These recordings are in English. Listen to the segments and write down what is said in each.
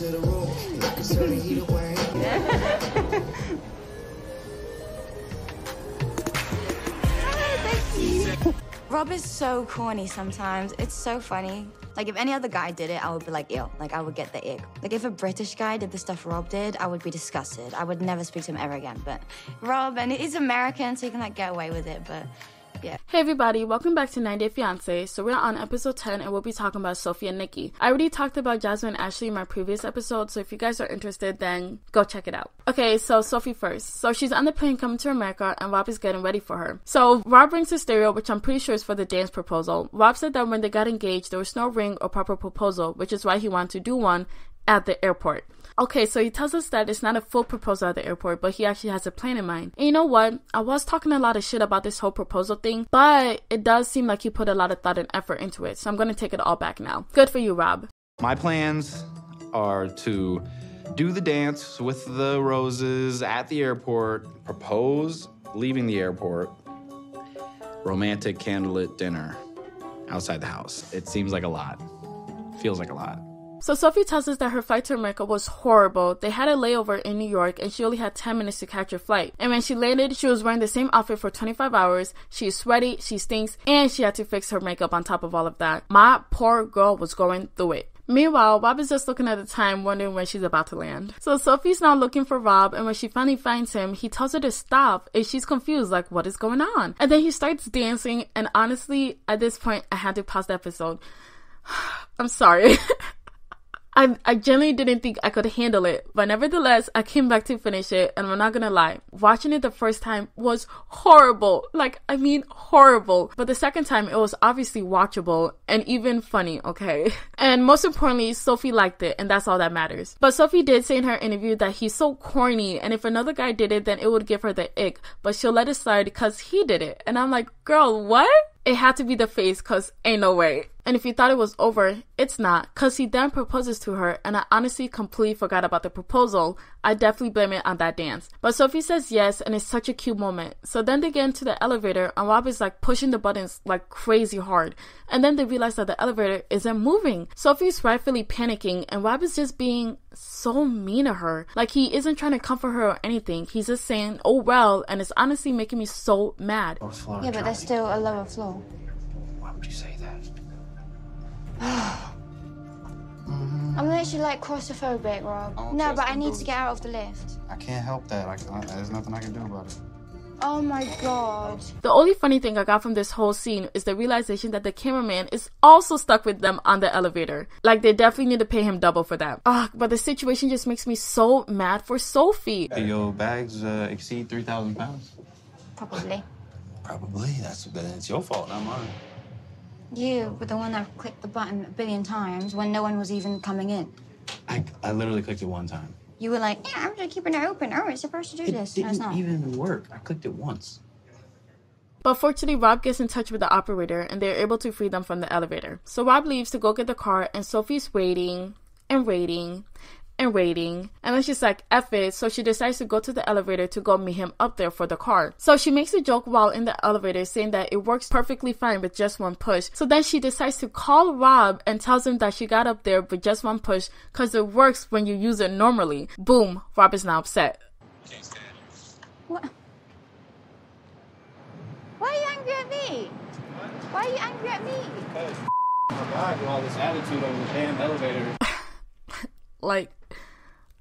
Rob is so corny sometimes. It's so funny. Like, if any other guy did it, I would be like, ew. Like, I would get the ick. Like, if a British guy did the stuff Rob did, I would be disgusted. I would never speak to him ever again. But Rob, and he's American, so he can, like, get away with it. But, yeah. Hey everybody, welcome back to 90 Day Fiance. So we're on episode 10 and we'll be talking about Sophie and Nikki. I already talked about Jasmine and Ashley in my previous episode, so if you guys are interested, then go check it out. Okay, so Sophie first. So she's on the plane coming to America and Rob is getting ready for her. So Rob brings his stereo, which I'm pretty sure is for the dance proposal. Rob said that when they got engaged, there was no ring or proper proposal, which is why he wanted to do one at the airport. Okay, so he tells us that it's not a full proposal at the airport, but he actually has a plan in mind. And you know what? I was talking a lot of shit about this whole proposal thing, but it does seem like he put a lot of thought and effort into it. So I'm going to take it all back now. Good for you, Rob. My plans are to do the dance with the roses at the airport, propose leaving the airport, romantic candlelit dinner outside the house. It seems like a lot. Feels like a lot. So Sophie tells us that her flight to America was horrible. They had a layover in New York and she only had 10 minutes to catch her flight. And when she landed, she was wearing the same outfit for 25 hours. She's sweaty, she stinks, and she had to fix her makeup on top of all of that. My poor girl was going through it. Meanwhile, Rob is just looking at the time, wondering when she's about to land. So Sophie's now looking for Rob, and when she finally finds him, he tells her to stop, and she's confused, like, what is going on? And then he starts dancing, and honestly, at this point, I had to pause the episode. I'm sorry. I genuinely didn't think I could handle it, but nevertheless, I came back to finish it, and I'm not gonna lie, watching it the first time was horrible. Like, I mean, horrible. But the second time, it was obviously watchable and even funny, okay? And most importantly, Sophie liked it, and that's all that matters. But Sophie did say in her interview that he's so corny, and if another guy did it, then it would give her the ick, but she'll let it slide because he did it. And I'm like, girl, what? It had to be the face, cause ain't no way. And if you thought it was over, it's not, cause he then proposes to her, and I honestly completely forgot about the proposal. I definitely blame it on that dance. But Sophie says yes, and it's such a cute moment. So then they get into the elevator, and Rob is like pushing the buttons like crazy hard. And then they realize that the elevator isn't moving. Sophie's rightfully panicking, and Rob is just being so mean to her. Like, he isn't trying to comfort her or anything. He's just saying, oh well, and it's honestly making me so mad. Yeah, but there's still a lower floor. Why would you say that? I'm literally like claustrophobic, Rob. No, but I need to get out of the lift. I can't help that. There's nothing I can do about it. Oh my god. The only funny thing I got from this whole scene is the realization that the cameraman is also stuck with them on the elevator. Like, they definitely need to pay him double for that. Ugh, but the situation just makes me so mad for Sophie. Do your bags exceed 3,000 pounds? Probably. Probably. It's your fault, not mine. You were the one that clicked the button a billion times when no one was even coming in. I literally clicked it one time. You were like, yeah, I'm just keeping it open. Oh, it's supposed to do this. It No, it's not. didn't even work. I clicked it once. But fortunately, Rob gets in touch with the operator and they're able to free them from the elevator. So Rob leaves to go get the car and Sophie's waiting and waiting and waiting. And then she's like, F it. So she decides to go to the elevator to go meet him up there for the car. So she makes a joke while in the elevator saying that it works perfectly fine with just one push. So then she decides to call Rob and tells him that she got up there with just one push because it works when you use it normally. Boom. Rob is now upset. What? Why are you angry at me? What? Why are you angry at me? Because my God, with all this attitude over the damn elevator. Like,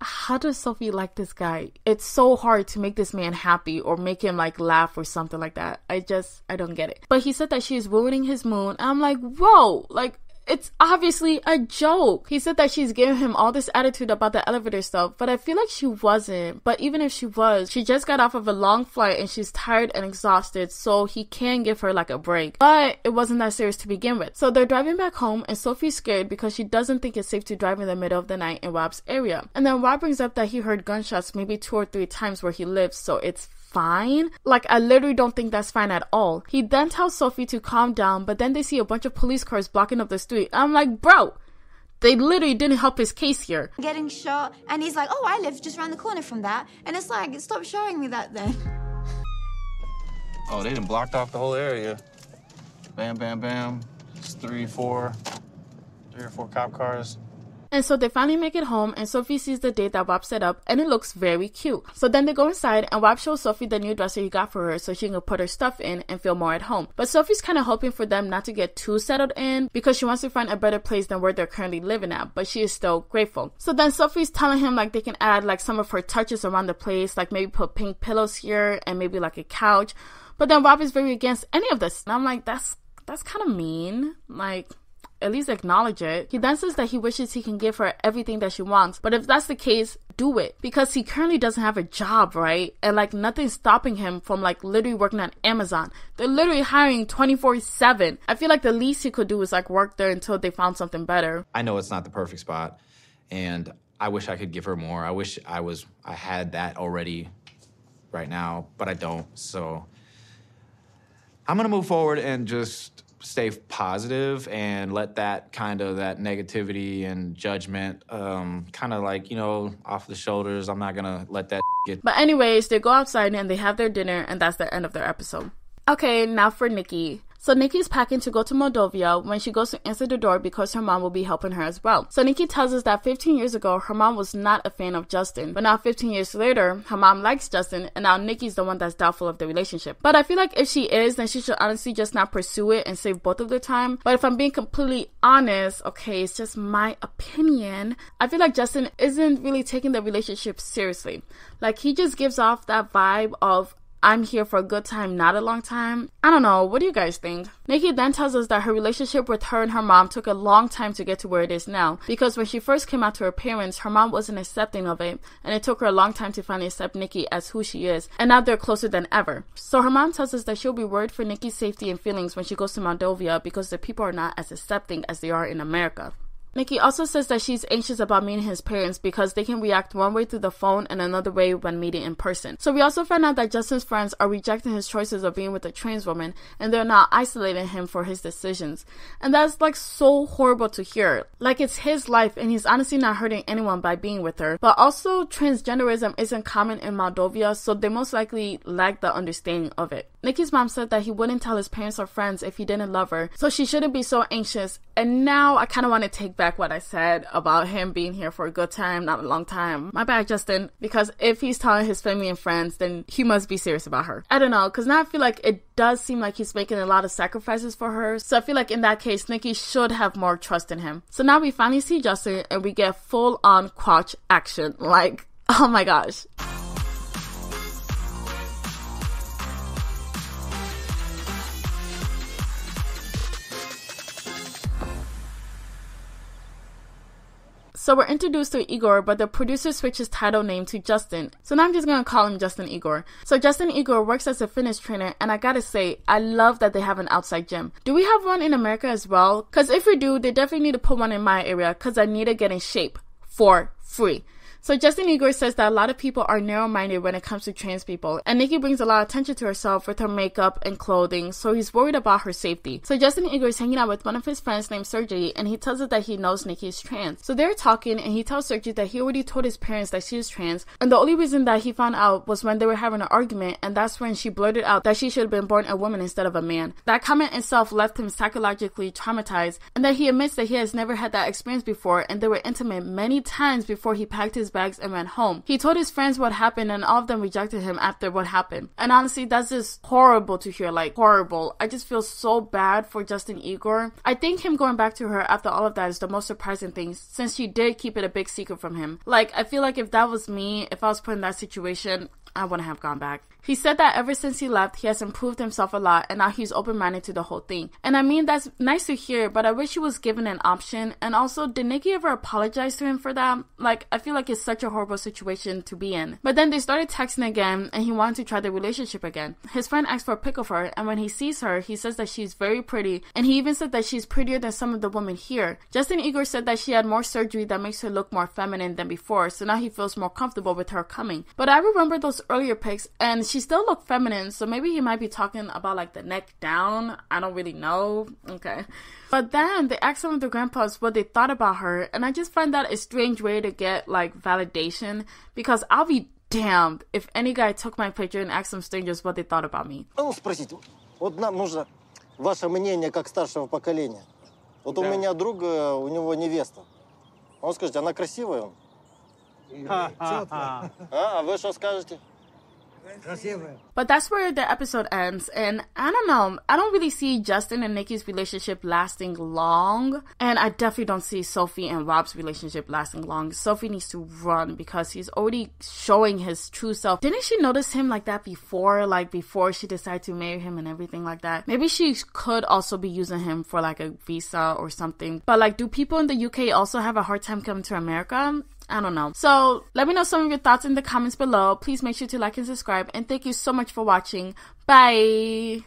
how does Sophie like this guy? It's so hard to make this man happy or make him like laugh or something like that. I don't get it. But he said that she is ruining his mood. And I'm like, whoa, like, it's obviously a joke. He said that she's giving him all this attitude about the elevator stuff, but I feel like she wasn't. But even if she was, she just got off of a long flight and she's tired and exhausted, so he can give her like a break. But it wasn't that serious to begin with. So they're driving back home and Sophie's scared because she doesn't think it's safe to drive in the middle of the night in Rob's area. And then Rob brings up that he heard gunshots maybe 2 or 3 times where he lives, so it's fine. Like, I literally don't think that's fine at all. He then tells Sophie to calm down, but then they see a bunch of police cars blocking up the street. I'm like, bro, they literally didn't help his case here. Getting shot, and he's like, oh, I live just around the corner from that. And it's like, stop showing me that then. Oh, they done blocked off the whole area. Bam, bam, bam. It's 3 or 4 cop cars. And so they finally make it home, and Sophie sees the date that Wap set up, and it looks very cute. So then they go inside, and Wap shows Sophie the new dresser he got for her so she can put her stuff in and feel more at home. But Sophie's kind of hoping for them not to get too settled in because she wants to find a better place than where they're currently living at, but she is still grateful. So then Sophie's telling him like they can add like some of her touches around the place, like maybe put pink pillows here and maybe like a couch. But then Wap is very against any of this. And I'm like, that's kind of mean. Like, at least acknowledge it. He then says that he wishes he can give her everything that she wants, but if that's the case, do it, because he currently doesn't have a job, right? And like nothing's stopping him from like literally working at Amazon. They're literally hiring 24/7. I feel like the least he could do is like work there until they found something better. I know it's not the perfect spot, and I wish I could give her more. I wish I had that already right now, but I don't. So I'm gonna move forward and just stay positive and let that negativity and judgment kind of like, you know, off the shoulders. I'm not gonna let that get. But anyways, they go outside and they have their dinner, and that's the end of their episode. Okay, now for Nikki. So Nikki's packing to go to Moldova when she goes to answer the door because her mom will be helping her as well. So Nikki tells us that 15 years ago, her mom was not a fan of Justin. But now 15 years later, her mom likes Justin, and now Nikki's the one that's doubtful of the relationship. But I feel like if she is, then she should honestly just not pursue it and save both of their time. But if I'm being completely honest, okay, it's just my opinion, I feel like Justin isn't really taking the relationship seriously. Like, he just gives off that vibe of, I'm here for a good time, not a long time. I don't know. What do you guys think? Nikki then tells us that her relationship with her and her mom took a long time to get to where it is now. Because when she first came out to her parents, her mom wasn't accepting of it. And it took her a long time to finally accept Nikki as who she is. And now they're closer than ever. So her mom tells us that she'll be worried for Nikki's safety and feelings when she goes to Moldova because the people are not as accepting as they are in America. Nikki also says that she's anxious about meeting his parents because they can react one way through the phone and another way when meeting in person. So we also found out that Justin's friends are rejecting his choices of being with a trans woman, and they're now isolating him for his decisions. And that's like so horrible to hear. Like, it's his life and he's honestly not hurting anyone by being with her. But also, transgenderism isn't common in Moldova, so they most likely lack the understanding of it. Nikki's mom said that he wouldn't tell his parents or friends if he didn't love her, so she shouldn't be so anxious. And now I kind of want to take back what I said about him being here for a good time, not a long time. My bad, Justin, because if he's telling his family and friends, then he must be serious about her. I don't know, because now I feel like it does seem like he's making a lot of sacrifices for her, so I feel like in that case, Nikki should have more trust in him. So now we finally see Justin, and we get full-on crotch action. Like, oh my gosh. So we're introduced to Igor, but the producer switched his title name to Justin. So now I'm just going to call him Justin Igor. So Justin Igor works as a fitness trainer, and I gotta say, I love that they have an outside gym. Do we have one in America as well? Because if we do, they definitely need to put one in my area because I need to get in shape for free. So Justin Igor says that a lot of people are narrow-minded when it comes to trans people, and Nikki brings a lot of attention to herself with her makeup and clothing, so he's worried about her safety. So Justin Igor is hanging out with one of his friends named Sergey, and he tells us that he knows Nikki is trans. So they're talking, and he tells Sergey that he already told his parents that she is trans, and the only reason that he found out was when they were having an argument, and that's when she blurted out that she should have been born a woman instead of a man. That comment itself left him psychologically traumatized, and that he admits that he has never had that experience before, and they were intimate many times before he packed his bags and went home. He told his friends what happened, and all of them rejected him after what happened. And honestly, that's just horrible to hear, like horrible. I just feel so bad for Justin Igor. I think him going back to her after all of that is the most surprising thing, since she did keep it a big secret from him. Like, I feel like if that was me, if I was put in that situation, I wouldn't have gone back. He said that ever since he left, he has improved himself a lot, and now he's open-minded to the whole thing. And I mean, that's nice to hear, but I wish he was given an option. And also, did Nikki ever apologize to him for that? Like, I feel like it's such a horrible situation to be in. But then they started texting again, and he wanted to try the relationship again. His friend asked for a pic of her, and when he sees her, he says that she's very pretty, and he even said that she's prettier than some of the women here. Justin Igor said that she had more surgery that makes her look more feminine than before, so now he feels more comfortable with her coming. But I remember those earlier pics, and she still looked feminine, so maybe he might be talking about like the neck down. I don't really know. Okay. But then they asked some of the grandpas what they thought about her, and I just find that a strange way to get like validation, because I'll be damned if any guy took my picture and asked some strangers what they thought about me. Ну, спросите, вот нам нужно ваше мнение как старшего поколения. Вот у меня друг, у него невеста. Он скажет, она красивая. А вы что скажете? But that's where the episode ends, and I don't know, I don't really see Justin and Nikki's relationship lasting long, and I definitely don't see Sophie and Rob's relationship lasting long. Sophie needs to run because he's already showing his true self. Didn't she notice him like that before, like before she decided to marry him and everything like that? Maybe she could also be using him for like a visa or something. But like, do people in the UK also have a hard time coming to America? I don't know. So let me know some of your thoughts in the comments below. Please make sure to like and subscribe, and thank you so much for watching. Bye.